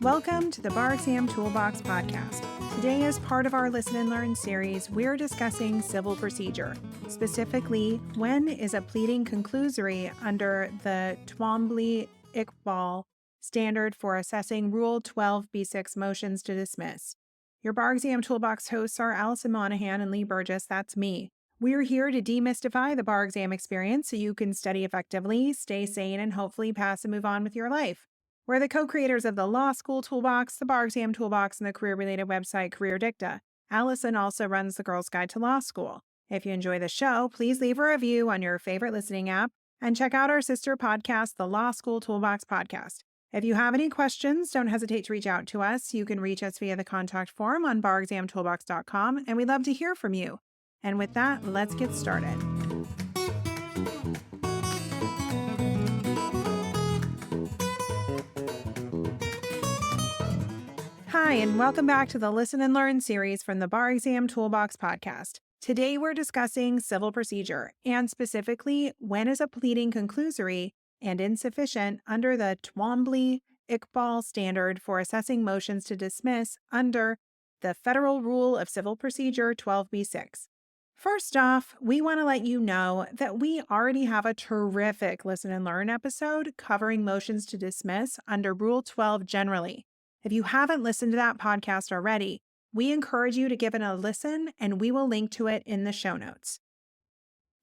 Welcome to the Bar Exam Toolbox podcast. Today, as part of our Listen and Learn series, we're discussing civil procedure. Specifically, when is a pleading conclusory under the Twombly Iqbal standard for assessing Rule 12b6 motions to dismiss. Your Bar Exam Toolbox hosts are Alison Monahan and Lee Burgess. That's me. We're here to demystify the bar exam experience so you can study effectively, stay sane, and hopefully pass and move on with your life. We're the co-creators of the Law School Toolbox, the Bar Exam Toolbox, and the career-related website Career Dicta. Alison also runs the Girls Guide to Law School. If you enjoy the show, please leave a review on your favorite listening app and check out our sister podcast, the Law School Toolbox Podcast. If you have any questions, don't hesitate to reach out to us. You can reach us via the contact form on barexamtoolbox.com, and we'd love to hear from you. And with that, let's get started. Hi, and welcome back to the Listen and Learn series from the Bar Exam Toolbox podcast. Today, we're discussing civil procedure, and specifically, when is a pleading conclusory and insufficient under the Twombly Iqbal standard for assessing motions to dismiss under the Federal Rule of Civil Procedure 12b6. First off, we want to let you know that we already have a terrific Listen and Learn episode covering motions to dismiss under Rule 12 generally. If you haven't listened to that podcast already, we encourage you to give it a listen, and we will link to it in the show notes.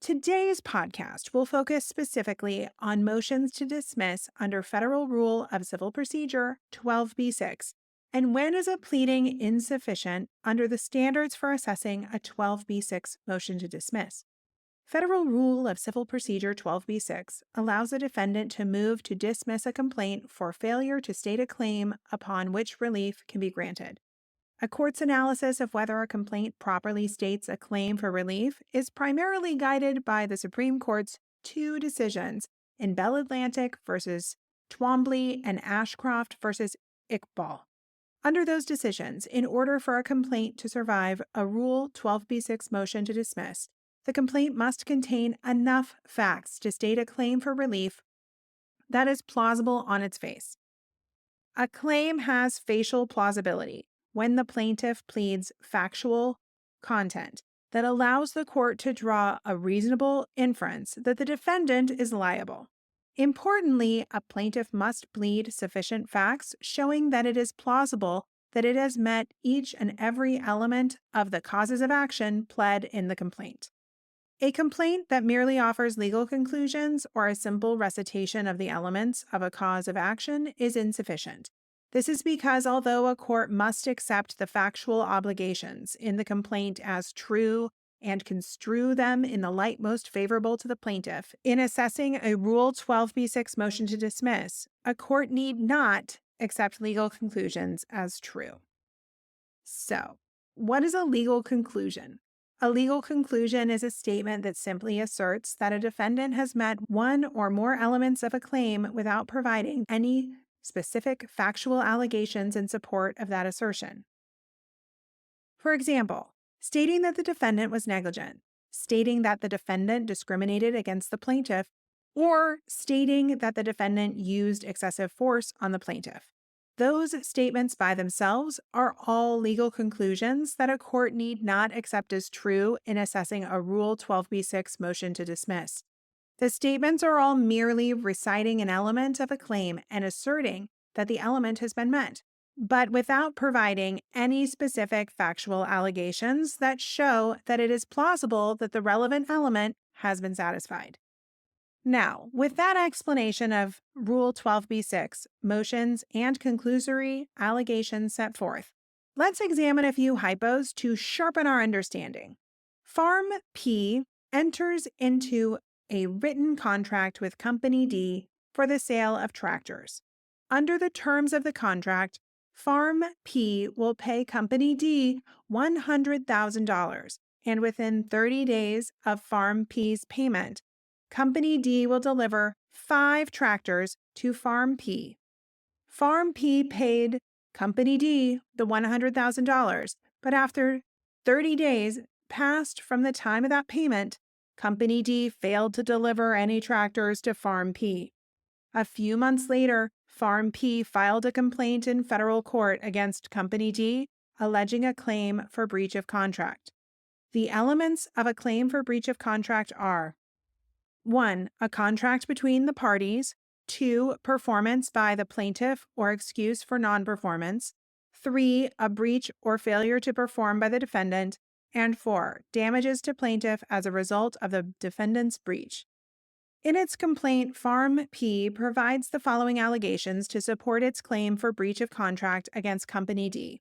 Today's podcast will focus specifically on motions to dismiss under Federal Rule of Civil Procedure 12b6, and when is a pleading insufficient under the standards for assessing a 12b6 motion to dismiss. Federal Rule of Civil Procedure 12b6 allows a defendant to move to dismiss a complaint for failure to state a claim upon which relief can be granted. A court's analysis of whether a complaint properly states a claim for relief is primarily guided by the Supreme Court's two decisions in Bell Atlantic versus Twombly and Ashcroft versus Iqbal. Under those decisions, in order for a complaint to survive a Rule 12b6 motion to dismiss, the complaint must contain enough facts to state a claim for relief that is plausible on its face. A claim has facial plausibility when the plaintiff pleads factual content that allows the court to draw a reasonable inference that the defendant is liable. Importantly, a plaintiff must plead sufficient facts showing that it is plausible that it has met each and every element of the causes of action pled in the complaint. A complaint that merely offers legal conclusions or a simple recitation of the elements of a cause of action is insufficient. This is because although a court must accept the factual obligations in the complaint as true and construe them in the light most favorable to the plaintiff, in assessing a Rule 12b6 motion to dismiss, a court need not accept legal conclusions as true. So, what is a legal conclusion? A legal conclusion is a statement that simply asserts that a defendant has met one or more elements of a claim without providing any specific factual allegations in support of that assertion. For example, stating that the defendant was negligent, stating that the defendant discriminated against the plaintiff, or stating that the defendant used excessive force on the plaintiff. Those statements by themselves are all legal conclusions that a court need not accept as true in assessing a Rule 12b6 motion to dismiss. The statements are all merely reciting an element of a claim and asserting that the element has been met, but without providing any specific factual allegations that show that it is plausible that the relevant element has been satisfied. Now, with that explanation of Rule 12b6, motions and conclusory allegations set forth, let's examine a few hypos to sharpen our understanding. Farm P enters into a written contract with Company D for the sale of tractors. Under the terms of the contract, Farm P will pay Company D $100,000, and within 30 days of Farm P's payment, Company D will deliver 5 tractors to Farm P. Farm P paid Company D the $100,000, but after 30 days passed from the time of that payment, Company D failed to deliver any tractors to Farm P. A few months later, Farm P filed a complaint in federal court against Company D, alleging a claim for breach of contract. The elements of a claim for breach of contract are 1. A contract between the parties. 2. Performance by the plaintiff or excuse for non-performance. 3. A breach or failure to perform by the defendant. And 4. Damages to plaintiff as a result of the defendant's breach. In its complaint, Farm P provides the following allegations to support its claim for breach of contract against Company D.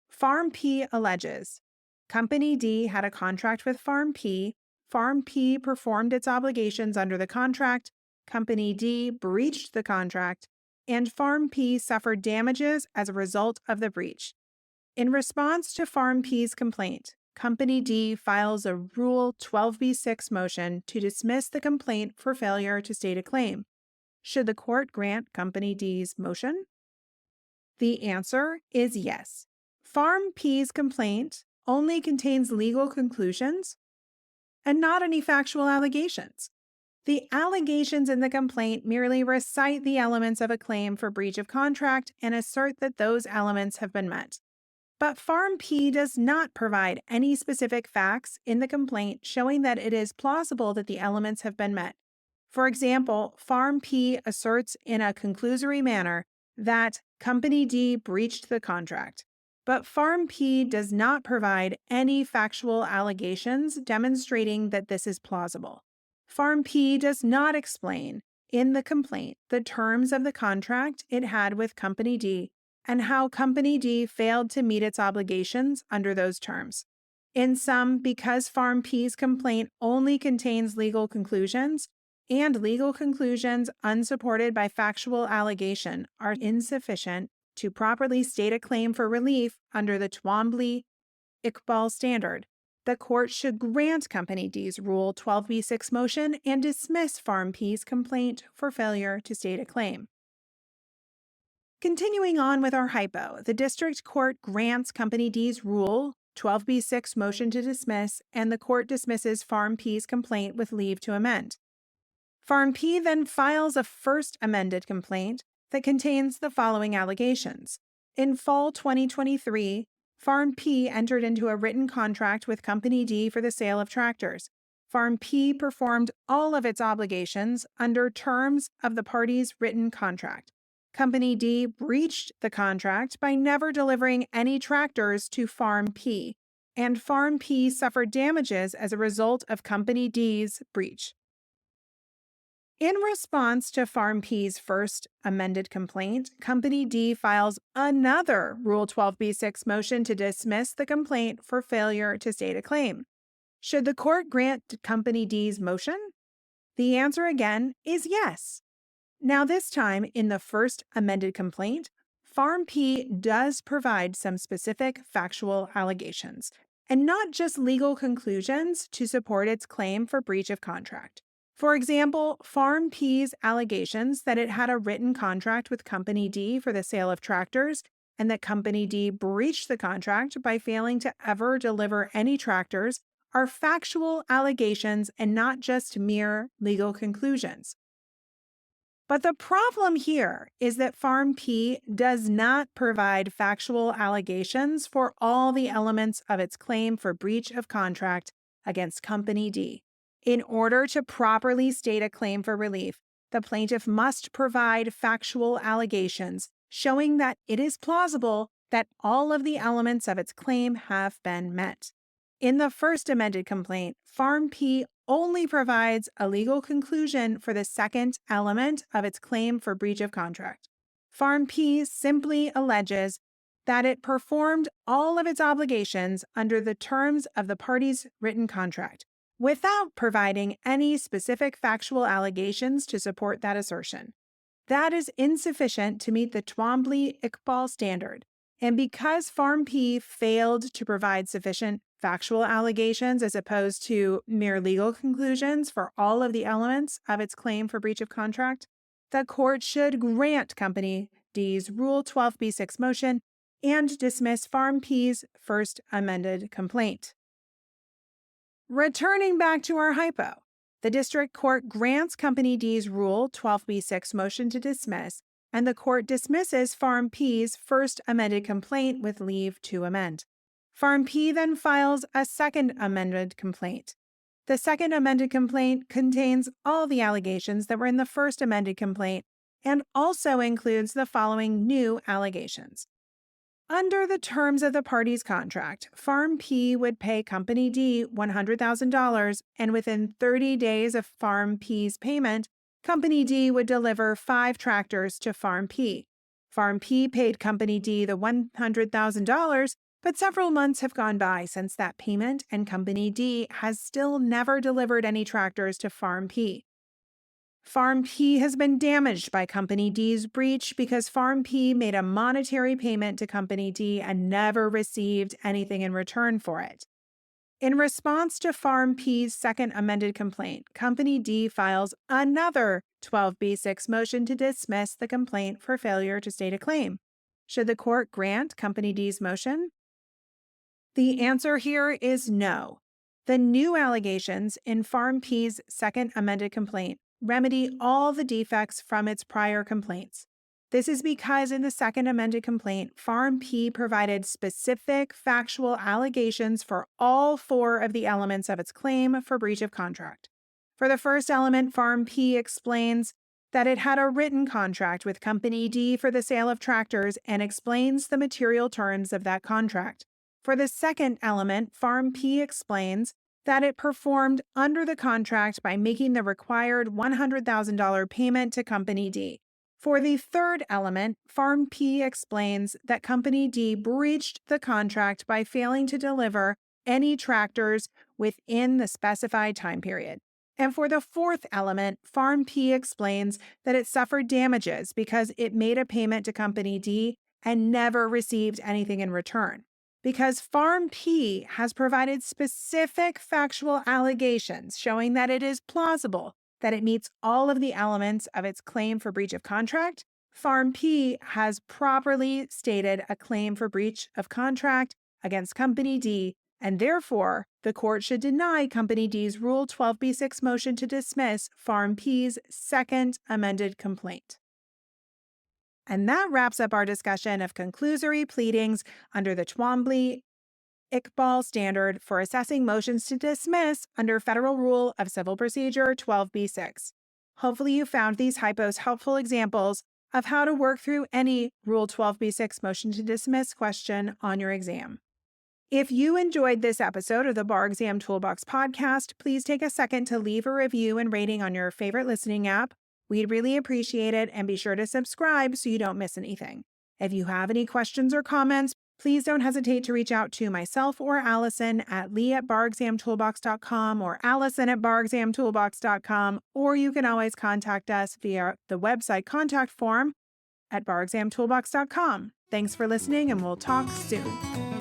Farm P alleges Company D had a contract with Farm P. Farm P performed its obligations under the contract. Company D breached the contract, and Farm P suffered damages as a result of the breach. In response to Farm P's complaint, Company D files a Rule 12b-6 motion to dismiss the complaint for failure to state a claim. Should the court grant Company D's motion? The answer is yes. Farm P's complaint only contains legal conclusions and not any factual allegations. The allegations in the complaint merely recite the elements of a claim for breach of contract and assert that those elements have been met. But Farm P does not provide any specific facts in the complaint showing that it is plausible that the elements have been met. For example, Farm P asserts in a conclusory manner that Company D breached the contract. But Farm P does not provide any factual allegations demonstrating that this is plausible. Farm P does not explain in the complaint the terms of the contract it had with Company D and how Company D failed to meet its obligations under those terms. In sum, because Farm P's complaint only contains legal conclusions, and legal conclusions unsupported by factual allegation are insufficient to properly state a claim for relief under the Twombly Iqbal standard, the court should grant Company D's Rule 12b-6 motion and dismiss Farm P's complaint for failure to state a claim. Continuing on with our hypo, the district court grants Company D's Rule 12b-6 motion to dismiss, and the court dismisses Farm P's complaint with leave to amend. Farm P then files a first amended complaint that contains the following allegations. In fall 2023, Farm P entered into a written contract with Company D for the sale of tractors. Farm P performed all of its obligations under terms of the parties' written contract. Company D breached the contract by never delivering any tractors to Farm P, and Farm P suffered damages as a result of Company D's breach. In response to Farm P's first amended complaint, Company D files another Rule 12b-6 motion to dismiss the complaint for failure to state a claim. Should the court grant Company D's motion? The answer again is yes. Now this time, in the first amended complaint, Farm P does provide some specific factual allegations, and not just legal conclusions to support its claim for breach of contract. For example, Farm P's allegations that it had a written contract with Company D for the sale of tractors and that Company D breached the contract by failing to ever deliver any tractors are factual allegations and not just mere legal conclusions. But the problem here is that Farm P does not provide factual allegations for all the elements of its claim for breach of contract against Company D. In order to properly state a claim for relief, the plaintiff must provide factual allegations showing that it is plausible that all of the elements of its claim have been met. In the first amended complaint, Farm P only provides a legal conclusion for the second element of its claim for breach of contract. Farm P simply alleges that it performed all of its obligations under the terms of the parties' written contract, without providing any specific factual allegations to support that assertion. That is insufficient to meet the Twombly-Iqbal standard, and because Farm P failed to provide sufficient factual allegations as opposed to mere legal conclusions for all of the elements of its claim for breach of contract, the court should grant Company D's Rule 12b-6 motion and dismiss Farm P's first amended complaint. Returning back to our hypo, the district court grants Company D's Rule 12b-6 motion to dismiss and the court dismisses Farm P's first amended complaint with leave to amend. Farm P then files a second amended complaint. The second amended complaint contains all the allegations that were in the first amended complaint and also includes the following new allegations. Under the terms of the parties' contract, Farm P would pay Company D $100,000, and within 30 days of Farm P's payment, Company D would deliver 5 tractors to Farm P. Farm P paid Company D the $100,000, but several months have gone by since that payment, and Company D has still never delivered any tractors to Farm P. Farm P has been damaged by Company D's breach because Farm P made a monetary payment to Company D and never received anything in return for it. In response to Farm P's second amended complaint, Company D files another 12b6 motion to dismiss the complaint for failure to state a claim. Should the court grant Company D's motion? The answer here is no. The new allegations in Farm P's second amended complaint remedy all the defects from its prior complaints. This is because in the second amended complaint, Farm P provided specific factual allegations for all 4 of the elements of its claim for breach of contract. For the first element, Farm P explains that it had a written contract with Company D for the sale of tractors and explains the material terms of that contract. For the second element, Farm P explains that it performed under the contract by making the required $100,000 payment to Company D. For the third element, Farm P explains that Company D breached the contract by failing to deliver any tractors within the specified time period. And for the fourth element, Farm P explains that it suffered damages because it made a payment to Company D and never received anything in return. Because Farm P has provided specific factual allegations showing that it is plausible that it meets all of the elements of its claim for breach of contract, Farm P has properly stated a claim for breach of contract against Company D, and therefore, the court should deny Company D's Rule 12b6 motion to dismiss Farm P's second amended complaint. And that wraps up our discussion of conclusory pleadings under the Twombly Iqbal standard for assessing motions to dismiss under Federal Rule of Civil Procedure 12b6. Hopefully you found these hypos helpful examples of how to work through any Rule 12b6 motion to dismiss question on your exam. If you enjoyed this episode of the Bar Exam Toolbox podcast, please take a second to leave a review and rating on your favorite listening app. We'd really appreciate it, and be sure to subscribe so you don't miss anything. If you have any questions or comments, please don't hesitate to reach out to myself or Alison at lee@barexamtoolbox.com or allison@barexamtoolbox.com, or you can always contact us via the website contact form at barexamtoolbox.com. Thanks for listening, and we'll talk soon.